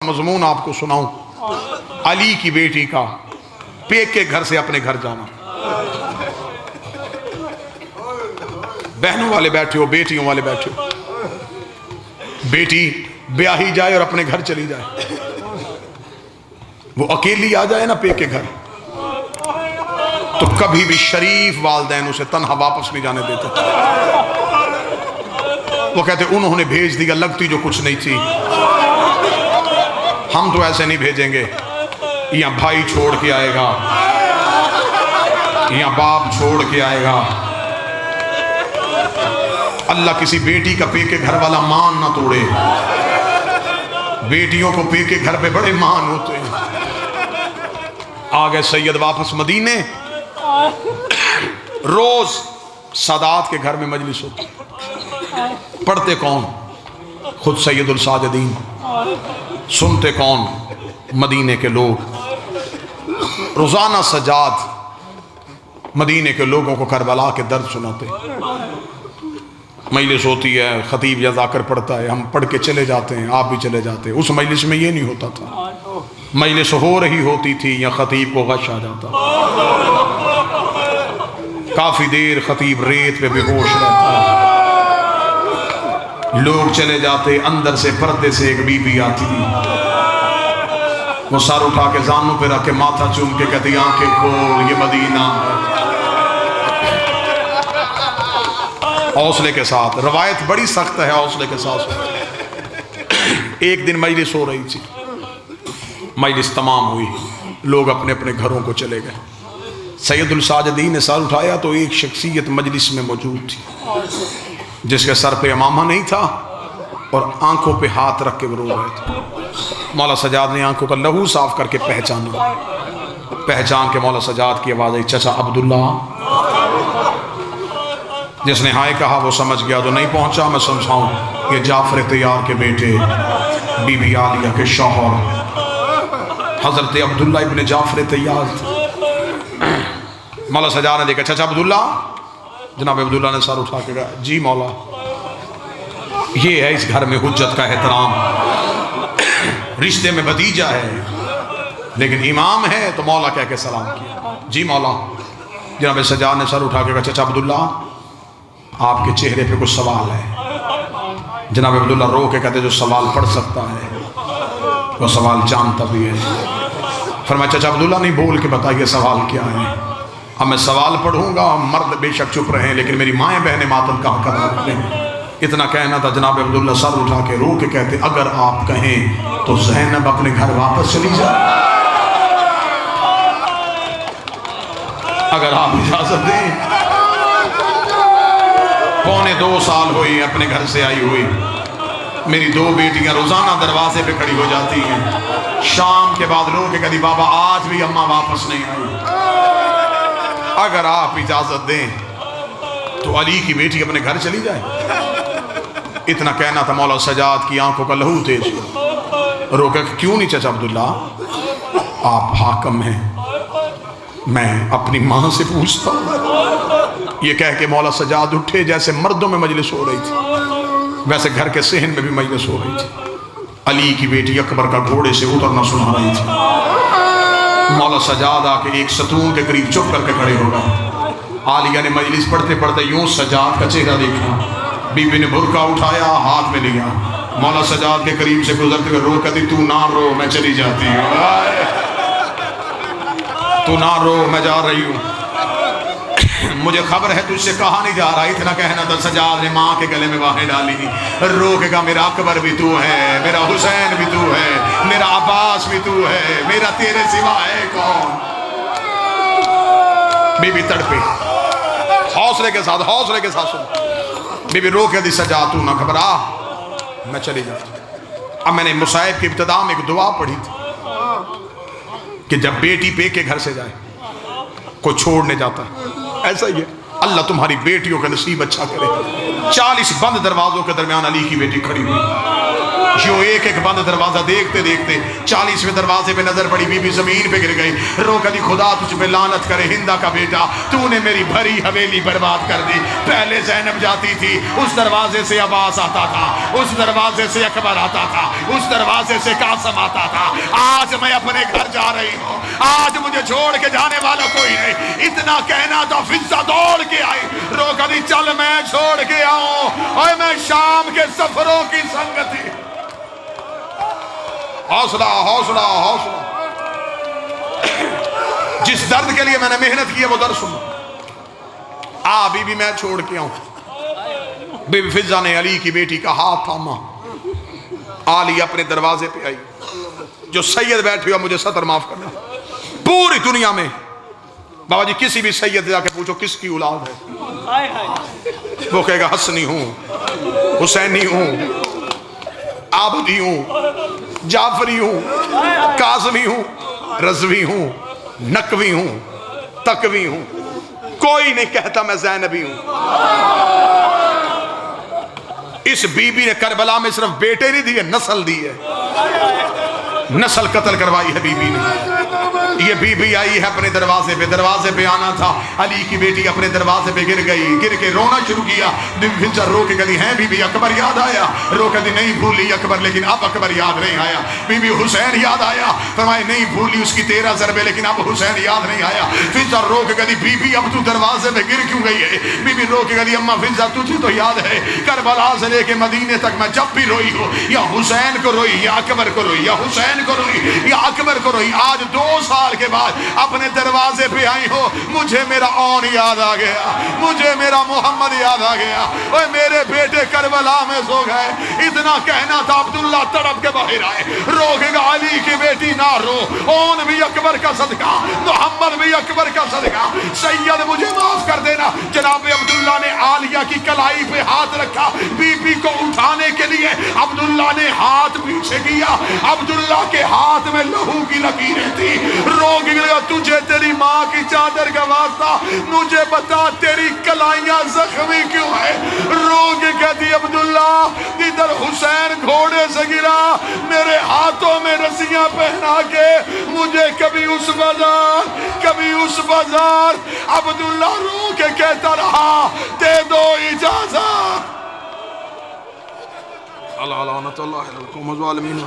مضمون آپ کو سناؤں علی کی بیٹی کا پیک کے گھر سے اپنے گھر جانا. بہنوں والے بیٹھے ہو، بیٹیوں والے بیٹھے ہو. بیٹی بیاہی جائے اور اپنے گھر چلی جائے، وہ اکیلی آ جائے نا پیک کے گھر، تو کبھی بھی شریف والدین اسے تنہا واپس نہیں جانے دیتے. وہ کہتے انہوں نے بھیج دیا، لگتی جو کچھ نہیں تھی، ہم تو ایسے نہیں بھیجیں گے. یہاں بھائی چھوڑ کے آئے گا، یہاں باپ چھوڑ کے آئے گا. اللہ کسی بیٹی کا پی کے گھر والا مان نہ توڑے. بیٹیوں کو پی کے گھر پہ بڑے مان ہوتے ہیں. آگے سید واپس مدینے. روز سادات کے گھر میں مجلس ہوتی، پڑھتے کون؟ خود سید الساجدین. سنتے کون؟ مدینے کے لوگ. روزانہ سجاد مدینے کے لوگوں کو کربلا کے درد سناتے. مجلس ہوتی ہے، خطیب یا ذاکر پڑھتا ہے، ہم پڑھ کے چلے جاتے ہیں، آپ بھی چلے جاتے ہیں. اس مجلس میں یہ نہیں ہوتا تھا. مجلس ہو رہی ہوتی تھی یا خطیب کو غش آ جاتا. کافی دیر خطیب ریت پہ بے ہوش رہتا. لوگ چلے جاتے، اندر سے پردے سے ایک بی بی آتی، وہ سر اٹھا کے زانوں پہ رکھ کے ماتھا چوم کے کہتی آنکھیں کھول، یہ مدینہ. حوصلے کے ساتھ، روایت بڑی سخت ہے، حوصلے کے ساتھ. ایک دن مجلس ہو رہی تھی، مجلس تمام ہوئی، لوگ اپنے اپنے گھروں کو چلے گئے. سید الساجدین نے سر اٹھایا تو ایک شخصیت مجلس میں موجود تھی، جس کے سر پہ امامہ نہیں تھا اور آنکھوں پہ ہاتھ رکھ کے وہ رو رہے تھے. مولا سجاد نے آنکھوں کا لہو صاف کر کے پہچانا. پہچان کے مولا سجاد کی آواز آئی، چچا عبداللہ. جس نے ہائے کہا وہ سمجھ گیا، تو نہیں پہنچا میں سمجھاؤں. یہ جعفر طیار کے بیٹے، بی بی عالیہ کے شوہر حضرت عبداللہ ابن جعفر طیار. مولا سجاد نے دیکھا، چچا عبداللہ. جناب عبداللہ نے سر اٹھا کے کہا، جی مولا. یہ ہے اس گھر میں حجت کا احترام. رشتے میں بھتیجا ہے لیکن امام ہے، تو مولا کہہ کے سلام کیا. جی مولا. جناب سجاد نے سر اٹھا کے کہا، چچا عبداللہ آپ کے چہرے پہ کچھ سوال ہے. جناب عبداللہ رو کے کہتے جو سوال پڑھ سکتا ہے وہ سوال جانتا بھی ہے. فرمایا چچا عبداللہ نہیں، بول کے بتائیے سوال کیا ہے. اب میں سوال پڑھوں گا، مرد بے شک چپ رہیں لیکن میری مائیں بہنیں ماتم کا حق ادا کریں. اتنا کہنا تھا. جناب عبداللہ سر اٹھا کے رو کے کہتے اگر آپ کہیں تو زینب اپنے گھر واپس چلی جائے. اگر آپ اجازت دیں. 2.25 سال ہوئی اپنے گھر سے آئی ہوئی. میری 2 بیٹیاں روزانہ دروازے پہ کھڑی ہو جاتی ہیں. شام کے بعد رو کے کہتی بابا آج بھی اماں واپس نہیں آئی. اگر آپ اجازت دیں تو علی کی بیٹی اپنے گھر چلی جائے. اتنا کہنا تھا. مولا سجاد کی آنکھوں کا لہو تیز ہوا. رو کہ کیوں نہیں چچا عبداللہ، آپ حاکم ہیں، میں اپنی ماں سے پوچھتا ہوں. یہ کہہ کے مولا سجاد اٹھے. جیسے مردوں میں مجلس ہو رہی تھی ویسے گھر کے صحن میں بھی مجلس ہو رہی تھی. علی کی بیٹی اکبر کا گھوڑے سے اترنا سنا رہی تھی. مولا سجاد آ کے ایک ستون کے قریب چپ کر کے کھڑے ہو گئے. عالیہ نے مجلس پڑھتے پڑھتے یوں سجاد کا چہرہ دیکھا. بی بی نے برقع اٹھایا، ہاتھ میں لیا. مولا سجاد کے قریب سے گزرتے ہوئے رو کہتی تو نہ رو، میں چلی جاتی ہوں. تو نہ رو، میں جا رہی ہوں. مجھے خبر ہے تجھ سے کہا نہیں جا رہا. اتنا کہنا تھا. سجاد نے ماں کے گلے میں باہیں ڈالی. رو کے کہا میرا اکبر بھی تو ہے، میرا حسین بھی تو ہے، میرا عباس بھی تو ہے، میرا تیرے سوا ہے کون. بی بی تڑپی. حوصلے کے ساتھ، حوصلے کے ساتھ سن. بی بی رو کے دی سجاد تو نہ گھبرا، میں چلی جاتی. اب میں نے مصائب کی ابتدا میں ایک دعا پڑھی تھی کہ جب بیٹی پے کے گھر سے جائے کوئی چھوڑنے جاتا ہے، ایسا ہی ہے. اللہ تمہاری بیٹیوں کا نصیب اچھا کرے. 40 بند دروازوں کے درمیان علی کی بیٹی کھڑی ہوئی. یوں ایک ایک بند دروازہ دیکھتے دیکھتے 40ویں دروازے پہ نظر پڑی، بی بی زمین پہ گر گئی، رو کہتی خدا تجھ پہ لعنت کرے ہندا کا بیٹا، تو نے میری بھری حویلی برباد کر دی۔ پہلے زینب جاتی تھی، اس دروازے سے عباس آتا تھا، اس دروازے سے اکبر آتا تھا، اس دروازے سے قاسم آتا تھا۔ آج میں اپنے گھر جا رہی ہوں، آج مجھے چھوڑ کے جانے والا کوئی نہیں۔ اتنا کہنا تھا، فضہ دوڑ کے آئی، رو کہتی چل میں چھوڑ کے آؤں، اور میں شام کے سفروں کی سنگتی۔ حوصلہ حوصلہ حوصلہ، جس درد کے لیے میں نے محنت کی ہے وہ درد سنو۔ بی بی میں چھوڑ کے آؤں۔ بی بی فضہ نے علی کی بیٹی کا ہاتھ تھاما، علی اپنے دروازے پہ آئی، جو سید بیٹھے ہوا مجھے ستر معاف کرنا، پوری دنیا میں بابا جی کسی بھی سید جا کے پوچھو کس کی اولاد ہے، وہ کہے گا حسنی ہوں، حسینی ہوں، عابدی ہوں، جعفری ہوں، کاظمی ہوں، رضوی ہوں، نقوی ہوں، تقوی ہوں، کوئی نہیں کہتا میں زینبی ہوں۔ اس بی بی نے کربلا میں صرف بیٹے نہیں دیے، نسل دی ہے، نسل قتل کروائی ہے بی بی نے۔ یہ بی بی آئی ہے اپنے دروازے پہ آنا تھا، علی کی بیٹی اپنے دروازے پہ گر گئی، گر کے رونا شروع کیا۔ بی بی فضہ رو کے کہتی ہیں بی بی اکبر یاد آیا، رو کہتی نہیں بھولی اکبر، لیکن اب اکبر یاد نہیں آیا۔ بی بی حسین یاد آیا، فرمائے نہیں بھولی اس کی 13 ضربے، لیکن اب حسین یاد نہیں آیا۔ فضہ رو کے کہتی بی بی اب تو دروازے پہ گر کیوں گئی ہے؟ بی بی رو کے کہتی اماں فضہ تجھے تو یاد ہے کربلا سے لے کے مدینے تک میں جب بھی روئی ہوں، یا حسین کو روئی، یا اکبر کو روئی، یا حسین کو روئی، یا اکبر کو روئی۔ آج 2 سال کے بعد اپنے دروازے پہ آئی ہو، مجھے میرا اون یاد آ گیا، مجھے میرا محمد یاد آ گیا، اور میرے بیٹے کربلا میں سو گئے۔ اتنا کہنا تھا، عبداللہ تڑپ کے باہر آئے، رو کے گا علی کی بیٹی نہ رو، اون بھی اکبر کا صدقہ، محمد بھی اکبر کا صدقہ، سید مجھے معاف کر دینا۔ جناب عبداللہ نے عالیہ کی کلائی پہ ہاتھ رکھا، بی بی کو اٹھانے کے لیے عبداللہ نے ہاتھ پیچھے کیا، عبداللہ کے ہاتھ میں لہو کی لکیریں تھی۔ رو کے گا تجھے تیری ماں کی چادر کا واسطہ، مجھے بتا تیری کلائیاں زخمی کیوں ہے؟ رو کے کہتی عبداللہ ادھر حسین گھوڑے سے گرا، میرے ہاتھوں میں رسیاں پہنا کے مجھے کبھی اس بازار کبھی اس بازار۔ عبداللہ رو کے کہتا رہا دے دو اجازت۔ اللہ لعنت اللہ علی القوم الظالمین۔